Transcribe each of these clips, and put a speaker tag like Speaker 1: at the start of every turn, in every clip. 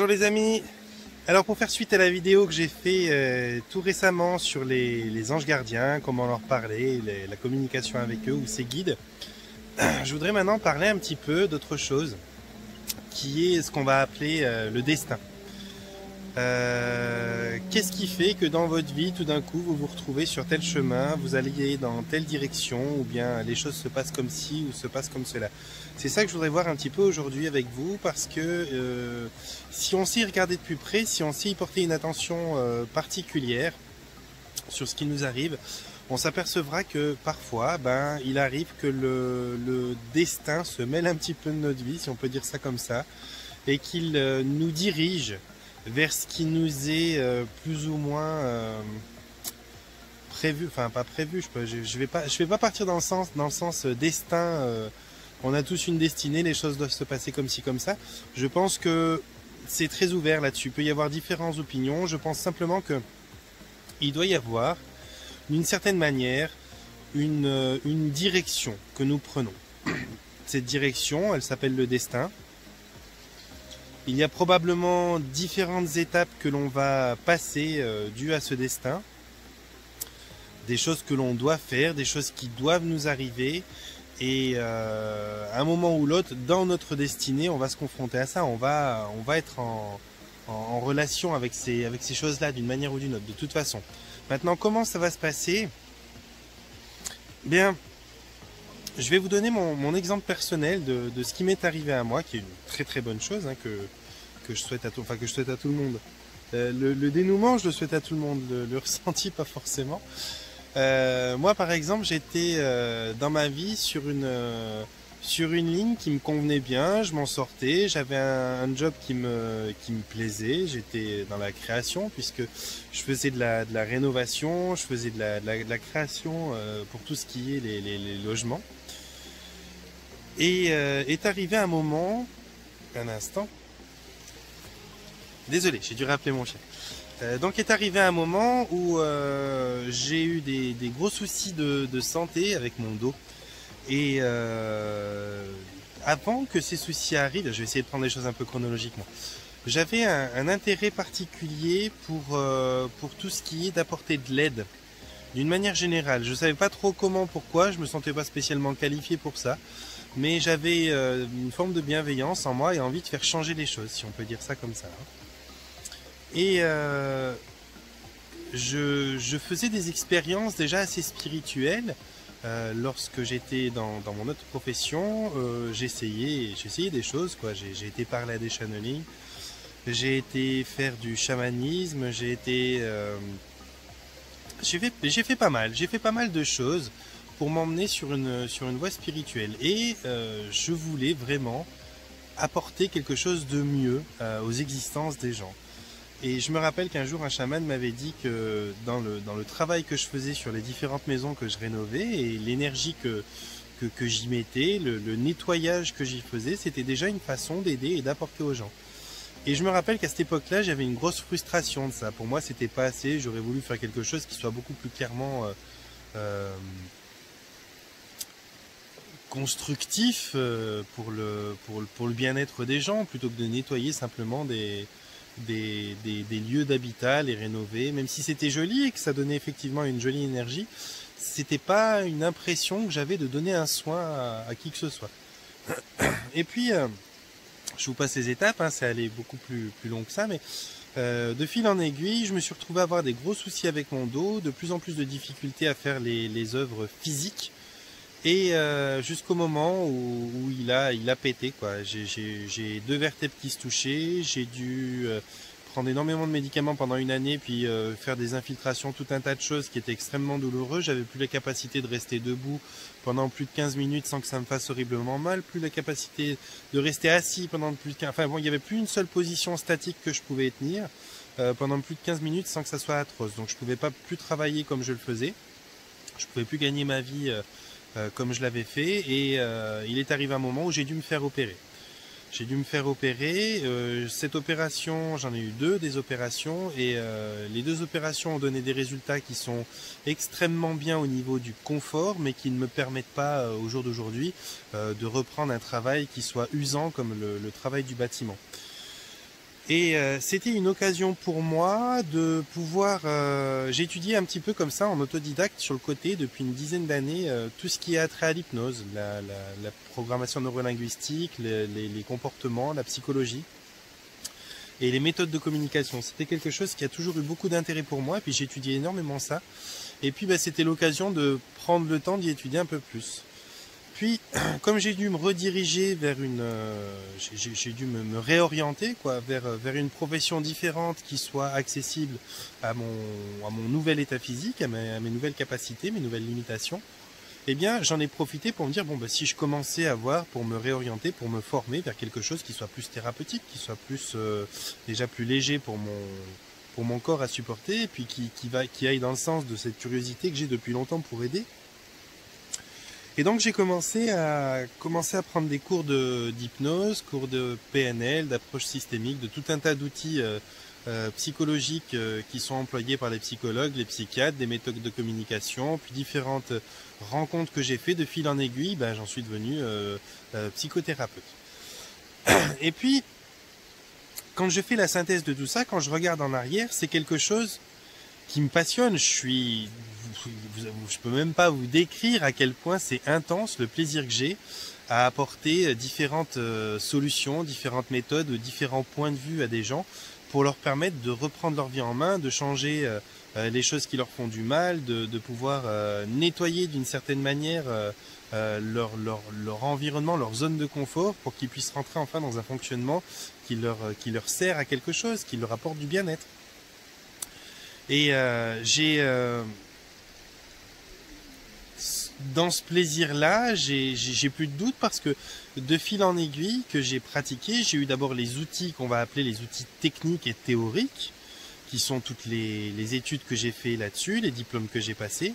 Speaker 1: Bonjour les amis. Alors pour faire suite à la vidéo que j'ai fait tout récemment sur les anges gardiens, comment leur parler, la communication avec eux ou ces guides, je voudrais maintenant parler un petit peu d'autre chose qui est ce qu'on va appeler le destin. Qu'est-ce qui fait que dans votre vie tout d'un coup vous vous retrouvez sur tel chemin, vous alliez dans telle direction ou bien les choses se passent comme ci ou se passent comme cela. C'est ça que je voudrais voir un petit peu aujourd'hui avec vous parce que si on sait y regarder de plus près, si on sait y porter une attention particulière sur ce qui nous arrive, on s'apercevra que parfois il arrive que le destin se mêle un petit peu de notre vie, si on peut dire ça comme ça, et qu'il nous dirige vers ce qui nous est plus ou moins prévu, enfin pas prévu, je vais pas partir dans le sens destin, on a tous une destinée, les choses doivent se passer comme ci comme ça. Je pense que c'est très ouvert là-dessus, il peut y avoir différentes opinions, je pense simplement que il doit y avoir d'une certaine manière une direction que nous prenons. Cette direction, elle s'appelle le destin. Il y a probablement différentes étapes que l'on va passer dues à ce destin. Des choses que l'on doit faire, des choses qui doivent nous arriver. Et à un moment ou l'autre, dans notre destinée, on va se confronter à ça. On va être en relation avec ces choses-là d'une manière ou d'une autre, de toute façon. Maintenant, comment ça va se passer? Bien, je vais vous donner mon exemple personnel de ce qui m'est arrivé à moi, qui est une très très bonne chose, hein, que je souhaite à tout le monde. Le dénouement, je le souhaite à tout le monde, le ressenti, pas forcément. Moi, par exemple, j'étais dans ma vie sur une ligne qui me convenait bien, je m'en sortais, j'avais un job qui me plaisait, j'étais dans la création puisque je faisais de la rénovation, je faisais de la création pour tout ce qui est les logements. Et est arrivé un moment, un instant, désolé, j'ai dû rappeler mon chien. Donc est arrivé un moment où j'ai eu des gros soucis de santé avec mon dos. Et avant que ces soucis arrivent, je vais essayer de prendre les choses un peu chronologiquement. J'avais un intérêt particulier pour tout ce qui est d'apporter de l'aide. D'une manière générale, je ne savais pas trop comment, pourquoi, je ne me sentais pas spécialement qualifié pour ça. Mais j'avais une forme de bienveillance en moi et envie de faire changer les choses, si on peut dire ça comme ça. Et je faisais des expériences déjà assez spirituelles. Lorsque j'étais dans mon autre profession, j'essayais des choses, quoi. J'ai été parler à des channelings, j'ai été faire du chamanisme, j'ai fait pas mal de choses pour m'emmener sur une voie spirituelle. Et je voulais vraiment apporter quelque chose de mieux aux existences des gens. Et je me rappelle qu'un jour un chaman m'avait dit que dans le travail que je faisais sur les différentes maisons que je rénovais et l'énergie que j'y mettais, le nettoyage que j'y faisais, c'était déjà une façon d'aider et d'apporter aux gens. Et je me rappelle qu'à cette époque-là, j'avais une grosse frustration de ça. Pour moi, c'était pas assez. J'aurais voulu faire quelque chose qui soit beaucoup plus clairement constructif pour le bien-être des gens, plutôt que de nettoyer simplement des lieux d'habitat, les rénover, même si c'était joli et que ça donnait effectivement une jolie énergie, c'était pas une impression que j'avais de donner un soin à qui que ce soit. Et puis, je vous passe les étapes, hein, c'est allé beaucoup plus long que ça, mais de fil en aiguille, je me suis retrouvé à avoir des gros soucis avec mon dos, de plus en plus de difficultés à faire les œuvres physiques, et jusqu'au moment où il a pété, quoi. J'ai 2 vertèbres qui se touchaient, j'ai dû prendre énormément de médicaments pendant une année, puis faire des infiltrations, tout un tas de choses qui étaient extrêmement douloureux. J'avais plus la capacité de rester debout pendant plus de 15 minutes sans que ça me fasse horriblement mal, plus la capacité de rester assis pendant plus de 15... Enfin bon, il n'y avait plus une seule position statique que je pouvais tenir pendant plus de 15 minutes sans que ça soit atroce. Donc je pouvais pas plus travailler comme je le faisais, je pouvais plus gagner ma vie comme je l'avais fait, et il est arrivé un moment où j'ai dû me faire opérer. Cette opération, j'en ai eu 2 des opérations, et les 2 opérations ont donné des résultats qui sont extrêmement bien au niveau du confort, mais qui ne me permettent pas au jour d'aujourd'hui de reprendre un travail qui soit usant comme le travail du bâtiment. Et c'était une occasion pour moi de pouvoir... j'ai étudié un petit peu comme ça en autodidacte sur le côté depuis une dizaine d'années tout ce qui est attrait à l'hypnose, la programmation neurolinguistique, les comportements, la psychologie et les méthodes de communication. C'était quelque chose qui a toujours eu beaucoup d'intérêt pour moi, et puis j'ai étudié énormément ça. Et puis c'était l'occasion de prendre le temps d'y étudier un peu plus. Puis, comme j'ai dû me rediriger vers j'ai dû me réorienter quoi, vers une profession différente qui soit accessible à mon nouvel état physique, à mes nouvelles capacités, mes nouvelles limitations, eh bien, j'en ai profité pour me dire, bon, si je commençais à voir, pour me réorienter, pour me former vers quelque chose qui soit plus thérapeutique, qui soit plus, déjà plus léger pour mon corps à supporter, et puis qui aille dans le sens de cette curiosité que j'ai depuis longtemps pour aider. Et donc j'ai commencé à prendre des cours d'hypnose, cours de PNL, d'approche systémique, de tout un tas d'outils psychologiques qui sont employés par les psychologues, les psychiatres, des méthodes de communication, puis différentes rencontres que j'ai fait de fil en aiguille, j'en suis devenu psychothérapeute. Et puis, quand je fais la synthèse de tout ça, quand je regarde en arrière, c'est quelque chose qui me passionne. Je peux même pas vous décrire à quel point c'est intense le plaisir que j'ai à apporter différentes solutions, différentes méthodes, différents points de vue à des gens pour leur permettre de reprendre leur vie en main, de changer les choses qui leur font du mal, de pouvoir nettoyer d'une certaine manière leur environnement, leur zone de confort pour qu'ils puissent rentrer enfin dans un fonctionnement qui leur sert à quelque chose, qui leur apporte du bien-être. Et dans ce plaisir-là, j'ai plus de doute parce que de fil en aiguille que j'ai pratiqué, j'ai eu d'abord les outils qu'on va appeler les outils techniques et théoriques, qui sont toutes les études que j'ai fait là-dessus, les diplômes que j'ai passés.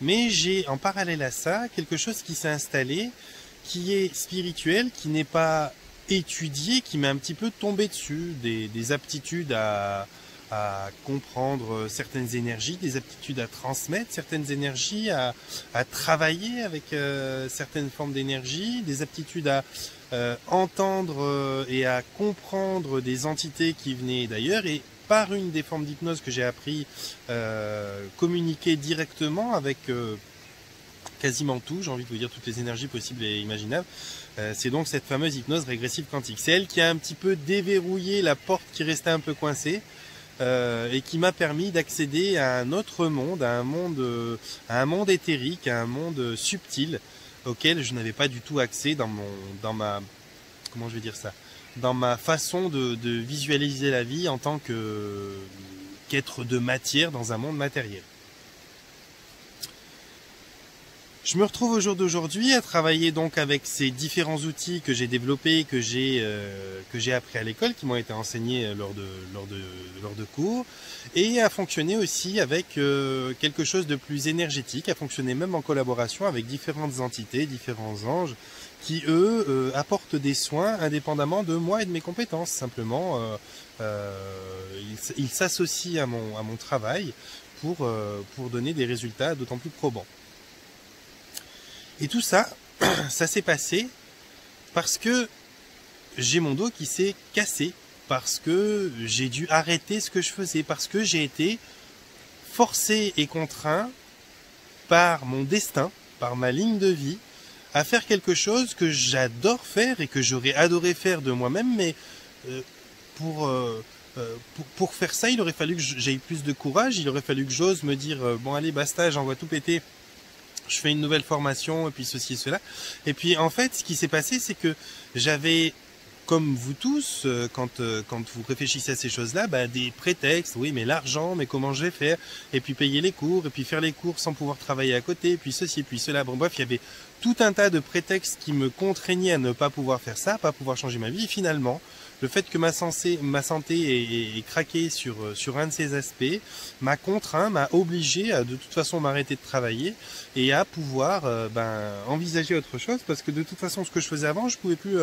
Speaker 1: Mais j'ai en parallèle à ça quelque chose qui s'est installé, qui est spirituel, qui n'est pas étudié, qui m'est un petit peu tombé dessus, des aptitudes à comprendre certaines énergies, des aptitudes à transmettre certaines énergies, à travailler avec certaines formes d'énergie, des aptitudes à entendre et à comprendre des entités qui venaient d'ailleurs, et par une des formes d'hypnose que j'ai appris, communiquer directement avec quasiment tout, j'ai envie de vous dire toutes les énergies possibles et imaginables. C'est donc cette fameuse hypnose régressive quantique. C'est elle qui a un petit peu déverrouillé la porte qui restait un peu coincée. Et qui m'a permis d'accéder à un autre monde, à un monde éthérique, à un monde subtil auquel je n'avais pas du tout accès dans ma façon de visualiser la vie en tant qu'être de matière dans un monde matériel. Je me retrouve au jour d'aujourd'hui à travailler donc avec ces différents outils que j'ai développés, que j'ai appris à l'école, qui m'ont été enseignés lors de cours, et à fonctionner aussi avec quelque chose de plus énergétique, à fonctionner même en collaboration avec différentes entités, différents anges, qui eux apportent des soins indépendamment de moi et de mes compétences. Simplement, ils s'associent à mon travail pour donner des résultats d'autant plus probants. Et tout ça, ça s'est passé parce que j'ai mon dos qui s'est cassé, parce que j'ai dû arrêter ce que je faisais, parce que j'ai été forcé et contraint par mon destin, par ma ligne de vie, à faire quelque chose que j'adore faire et que j'aurais adoré faire de moi-même, mais pour faire ça, il aurait fallu que j'aie plus de courage, il aurait fallu que j'ose me dire bon allez basta, j'envoie tout péter. Je fais une nouvelle formation, et puis ceci et cela. Et puis en fait, ce qui s'est passé, c'est que j'avais, comme vous tous, quand vous réfléchissez à ces choses-là, des prétextes. Oui, mais l'argent, mais comment je vais faire? Et puis payer les cours, et puis faire les cours sans pouvoir travailler à côté, et puis ceci, et puis cela. Bon, bref, il y avait tout un tas de prétextes qui me contraignaient à ne pas pouvoir faire ça, pas pouvoir changer ma vie. Et finalement, le fait que ma santé ait craqué sur un de ces aspects m'a contraint, m'a obligé à de toute façon m'arrêter de travailler et à pouvoir envisager autre chose, parce que de toute façon ce que je faisais avant, je pouvais plus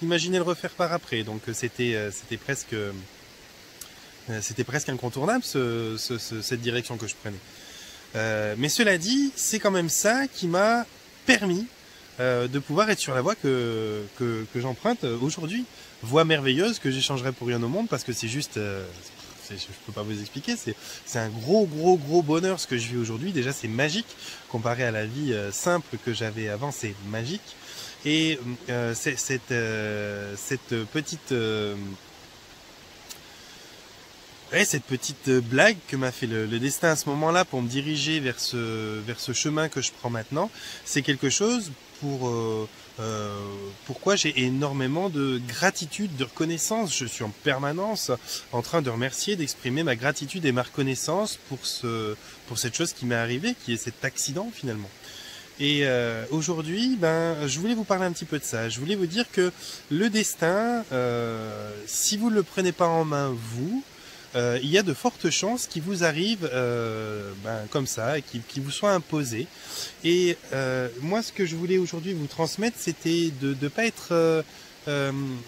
Speaker 1: imaginer le refaire par après. Donc c'était presque incontournable cette direction que je prenais. Mais cela dit, c'est quand même ça qui m'a permis de pouvoir être sur la voie que j'emprunte aujourd'hui. Voie merveilleuse que j'échangerai pour rien au monde, parce que c'est juste... je peux pas vous expliquer, c'est un gros bonheur ce que je vis aujourd'hui. Déjà c'est magique, comparé à la vie simple que j'avais avant, c'est magique. Et cette petite... ouais, cette petite blague que m'a fait le destin à ce moment-là pour me diriger vers ce chemin que je prends maintenant, c'est quelque chose pourquoi j'ai énormément de gratitude, de reconnaissance. Je suis en permanence en train de remercier, d'exprimer ma gratitude et ma reconnaissance pour cette chose qui m'est arrivée, qui est cet accident finalement. Et aujourd'hui, je voulais vous parler un petit peu de ça. Je voulais vous dire que le destin, si vous ne le prenez pas en main, il y a de fortes chances qu'il vous arrive comme ça, qu'il vous soit imposé. Et moi, ce que je voulais aujourd'hui vous transmettre, c'était de ne pas être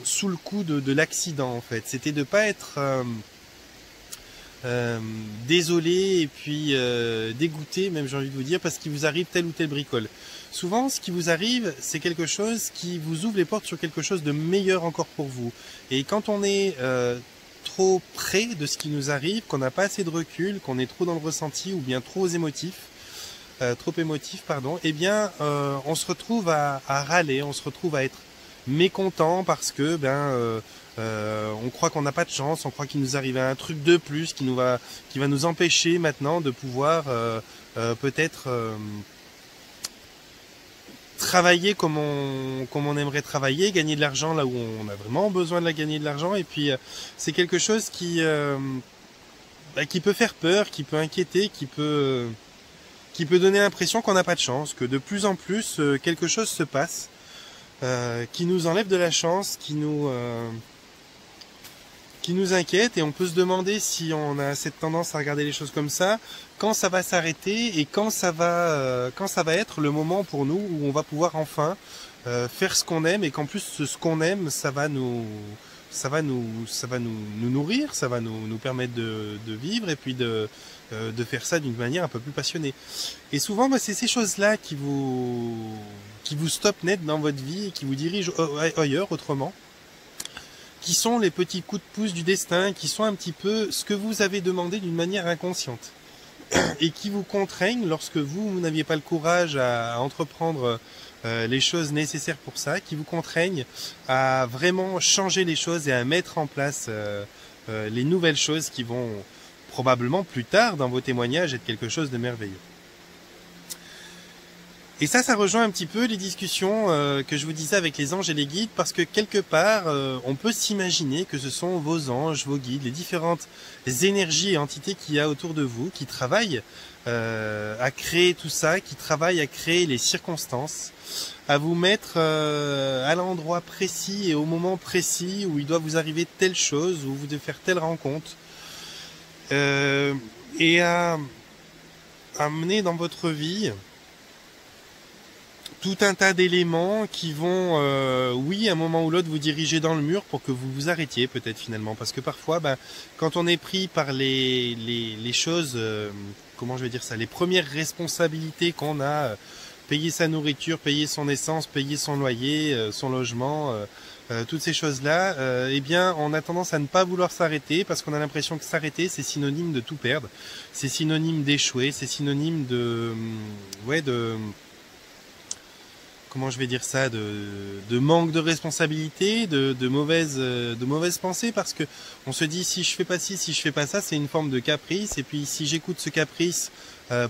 Speaker 1: sous le coup de l'accident, en fait. C'était de ne pas être désolé et puis dégoûté, même j'ai envie de vous dire, parce qu'il vous arrive telle ou telle bricole. Souvent, ce qui vous arrive, c'est quelque chose qui vous ouvre les portes sur quelque chose de meilleur encore pour vous. Et quand on est trop près de ce qui nous arrive, qu'on n'a pas assez de recul, qu'on est trop dans le ressenti ou bien trop émotif, eh bien on se retrouve à râler, on se retrouve à être mécontent parce que on croit qu'on n'a pas de chance, on croit qu'il nous arrive un truc de plus qui va nous empêcher maintenant de pouvoir peut-être travailler comme on aimerait travailler, gagner de l'argent là où on a vraiment besoin de gagner de l'argent. Et puis c'est quelque chose qui peut faire peur, qui peut inquiéter, qui peut donner l'impression qu'on n'a pas de chance, que de plus en plus quelque chose se passe qui nous enlève de la chance, qui nous inquiète, et on peut se demander, si on a cette tendance à regarder les choses comme ça, quand ça va s'arrêter et quand ça va être le moment pour nous où on va pouvoir enfin faire ce qu'on aime, et qu'en plus ce qu'on aime, ça va nous nourrir, ça va nous permettre de vivre, et puis de faire ça d'une manière un peu plus passionnée. Et souvent, c'est ces choses-là qui vous stoppent net dans votre vie et qui vous dirigent ailleurs, autrement, qui sont les petits coups de pouce du destin, qui sont un petit peu ce que vous avez demandé d'une manière inconsciente, et qui vous contraignent lorsque vous n'aviez pas le courage à entreprendre les choses nécessaires pour ça, qui vous contraignent à vraiment changer les choses et à mettre en place les nouvelles choses qui vont probablement plus tard dans vos témoignages être quelque chose de merveilleux. Et ça rejoint un petit peu les discussions que je vous disais avec les anges et les guides, parce que quelque part, on peut s'imaginer que ce sont vos anges, vos guides, les différentes énergies et entités qu'il y a autour de vous, qui travaillent à créer tout ça, qui travaillent à créer les circonstances, à vous mettre à l'endroit précis et au moment précis où il doit vous arriver telle chose, où vous devez faire telle rencontre, et à amener dans votre vie tout un tas d'éléments qui vont, oui, à un moment ou l'autre, vous diriger dans le mur pour que vous vous arrêtiez peut-être finalement. Parce que parfois, quand on est pris par les choses, comment je vais dire ça, les premières responsabilités qu'on a, payer sa nourriture, payer son essence, payer son loyer, son logement, toutes ces choses-là, eh bien, on a tendance à ne pas vouloir s'arrêter, parce qu'on a l'impression que s'arrêter, c'est synonyme de tout perdre, c'est synonyme d'échouer, c'est synonyme comment je vais dire ça, de manque de responsabilité, de mauvaises pensées, parce que on se dit, si je fais pas ci, si je fais pas ça, c'est une forme de caprice, et puis si j'écoute ce caprice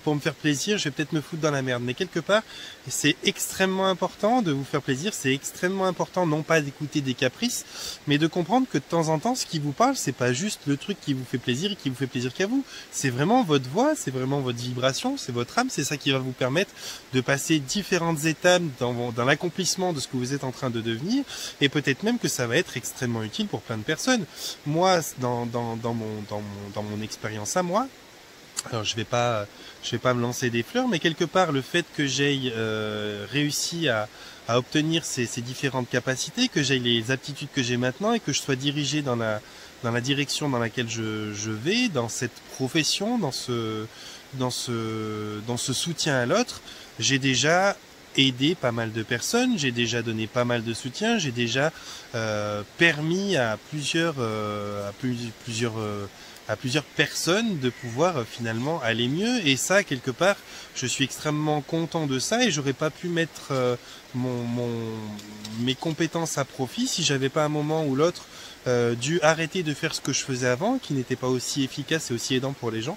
Speaker 1: pour me faire plaisir, je vais peut-être me foutre dans la merde. Mais quelque part, c'est extrêmement important de vous faire plaisir, c'est extrêmement important non pas d'écouter des caprices, mais de comprendre que de temps en temps, ce qui vous parle, c'est pas juste le truc qui vous fait plaisir et qui vous fait plaisir qu'à vous. C'est vraiment votre voix, c'est vraiment votre vibration, c'est votre âme, c'est ça qui va vous permettre de passer différentes étapes dans l'accomplissement de ce que vous êtes en train de devenir, et peut-être même que ça va être extrêmement utile pour plein de personnes. Moi, dans mon expérience à moi, alors je vais pas me lancer des fleurs, mais quelque part le fait que j'aie réussi à obtenir ces différentes capacités, que j'aie les aptitudes que j'ai maintenant, et que je sois dirigé dans la direction dans laquelle je vais, dans cette profession, dans ce soutien à l'autre, j'ai déjà aidé pas mal de personnes, j'ai déjà donné pas mal de soutien, j'ai déjà permis à plusieurs personnes de pouvoir finalement aller mieux. Et ça, quelque part, je suis extrêmement content de ça et j'aurais pas pu mettre mes compétences à profit si j'avais pas un moment ou l'autre dû arrêter de faire ce que je faisais avant, qui n'était pas aussi efficace et aussi aidant pour les gens,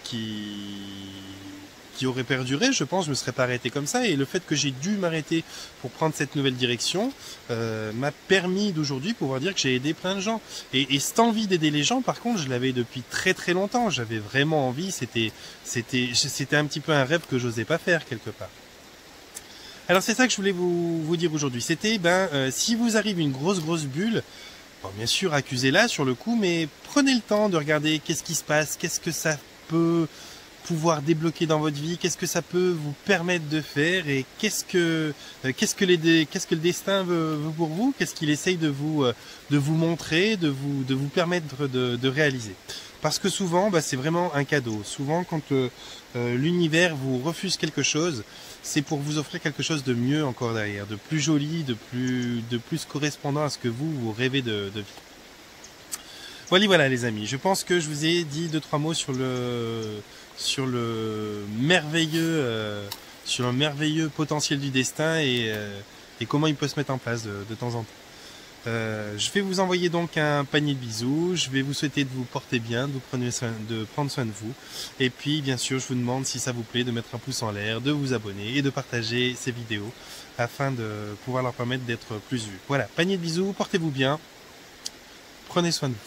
Speaker 1: qui aurait perduré, je pense, je me serais pas arrêté comme ça. Et le fait que j'ai dû m'arrêter pour prendre cette nouvelle direction m'a permis d'aujourd'hui pouvoir dire que j'ai aidé plein de gens. Et cette envie d'aider les gens, par contre, je l'avais depuis très très longtemps. J'avais vraiment envie. C'était un petit peu un rêve que j'osais pas faire quelque part. Alors c'est ça que je voulais vous dire aujourd'hui. C'était, si vous arrive une grosse bulle, bon, bien sûr, accusez-la sur le coup, mais prenez le temps de regarder qu'est-ce qui se passe, qu'est-ce que ça peut pouvoir débloquer dans votre vie, qu'est-ce que ça peut vous permettre de faire et qu'est-ce que le destin veut pour vous, qu'est-ce qu'il essaye de vous montrer, de vous permettre de réaliser. Parce que souvent, c'est vraiment un cadeau. Souvent, quand l'univers vous refuse quelque chose, c'est pour vous offrir quelque chose de mieux encore derrière, de plus joli, de plus correspondant à ce que vous rêvez de vivre. Voilà les amis, je pense que je vous ai dit 2-3 mots sur le merveilleux potentiel du destin et comment il peut se mettre en place de temps en temps. Je vais vous envoyer donc un panier de bisous, je vais vous souhaiter de vous porter bien, de prendre soin de vous, et puis bien sûr je vous demande, si ça vous plaît, de mettre un pouce en l'air, de vous abonner et de partager ces vidéos afin de pouvoir leur permettre d'être plus vues. Voilà, panier de bisous, portez-vous bien, prenez soin de vous.